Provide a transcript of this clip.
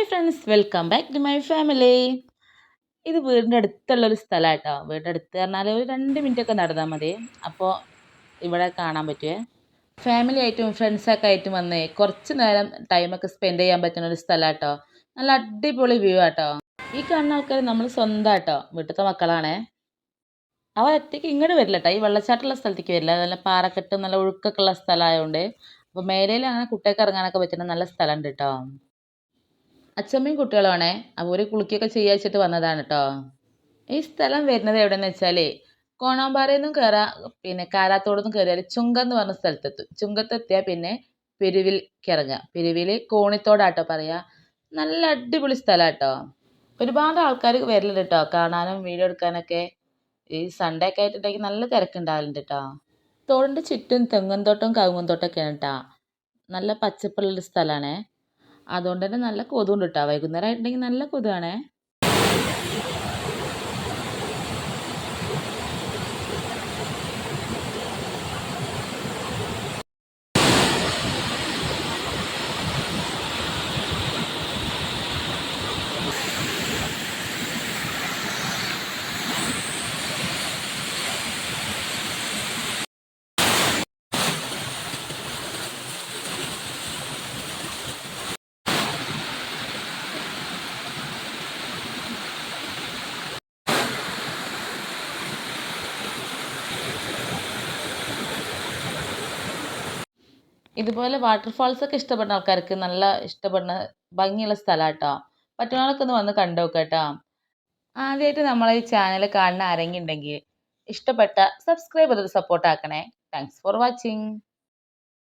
Friends, welcome back to my family. ഇത് വീടിൻ്റെ അടുത്തുള്ളൊരു സ്ഥലമാണ് കേട്ടോ. വീടിൻ്റെ അടുത്ത് പറഞ്ഞാൽ ഒരു 2 മിനിറ്റ് ഒക്കെ നടന്നാൽ മതി. അപ്പോൾ ഇവിടെ കാണാൻ പറ്റുമേ. ഫാമിലി ആയിട്ടും ഫ്രണ്ട്സൊക്കെ ആയിട്ടും വന്ന് കുറച്ച് നേരം ടൈമൊക്കെ സ്പെൻഡ് ചെയ്യാൻ പറ്റുന്ന ഒരു സ്ഥലമാണ് കേട്ടോ. നല്ല അടിപൊളി വ്യൂ ആട്ടോ. ഈ കാണുന്ന ആൾക്കാർ നമ്മൾ സ്വന്തം കേട്ടോ, വീട്ടിലത്തെ മക്കളാണേ. അവർ ഒറ്റയ്ക്ക് ഇങ്ങോട്ട് വരില്ല കേട്ടോ, ഈ വെള്ളച്ചാട്ടമുള്ള സ്ഥലത്തേക്ക് വരില്ല. നല്ല പാറക്കെട്ട് നല്ല ഒഴുക്കൊക്കെ ഉള്ള സ്ഥലമായതുകൊണ്ട്. അപ്പോൾ മേലയിൽ അങ്ങനെ കുട്ടികൾക്ക് ഇറങ്ങാനൊക്കെ പറ്റുന്ന നല്ല സ്ഥലമുണ്ട് കേട്ടോ. അച്ഛമ്മയും കുട്ടികളുമാണേ. അപ്പോൾ ഒരു കുളിക്കൊക്കെ ചെയ്യാ വെച്ചിട്ട് വന്നതാണ് കേട്ടോ. ഈ സ്ഥലം വരുന്നത് എവിടെയെന്ന് വെച്ചാൽ കോണാമ്പാറയിൽ നിന്നും കയറാം, പിന്നെ കാരാത്തോടൊന്നും കയറിയാൽ ചുങ്കം എന്ന് പറഞ്ഞ സ്ഥലത്തെത്തും. ചുങ്കത്തെത്തിയാൽ പിന്നെ പെരുവിലേക്ക് ഇറങ്ങുക. പെരുവിൽ കോണിത്തോടാട്ടോ പറയാ. നല്ല അടിപൊളി സ്ഥലം കേട്ടോ. ഒരുപാട് ആൾക്കാർ വരലുണ്ട് കേട്ടോ, കാണാനും വീഡിയോ എടുക്കാനൊക്കെ. ഈ സൺഡേ ഒക്കെ ആയിട്ടുണ്ടെങ്കിൽ നല്ല തിരക്കുണ്ടാവലുണ്ട് കേട്ടോ. തോടിൻ്റെ ചുറ്റും തെങ്ങും തോട്ടവും കവുങ്ങും തോട്ടമൊക്കെയാണ് കേട്ടോ. നല്ല പച്ചപ്പുള്ളൊരു സ്ഥലമാണേ. അതുകൊണ്ട് തന്നെ നല്ല കൊതുണ്ട് കേട്ടോ. വൈകുന്നേരം ആയിട്ടുണ്ടെങ്കിൽ നല്ല കൊതുവാണേ. ഇതുപോലെ വാട്ടർഫാൾസ് ഒക്കെ ഇഷ്ടപ്പെടുന്ന ആൾക്കാർക്ക് നല്ല ഇഷ്ടപ്പെടുന്ന ഭംഗിയുള്ള സ്ഥലമാണ് കേട്ടോ. പറ്റുന്നവരൊക്കെ ഒന്ന് വന്ന് കണ്ടു നോക്കുക കേട്ടോ. ആദ്യമായിട്ട് നമ്മളെ ഈ ചാനൽ കാണുന്ന ആരെങ്കിലും ഉണ്ടെങ്കിൽ ഇഷ്ടപ്പെട്ട സബ്സ്ക്രൈബ് ചെയ്ത് സപ്പോർട്ട് ആക്കണേ. Thanks for watching.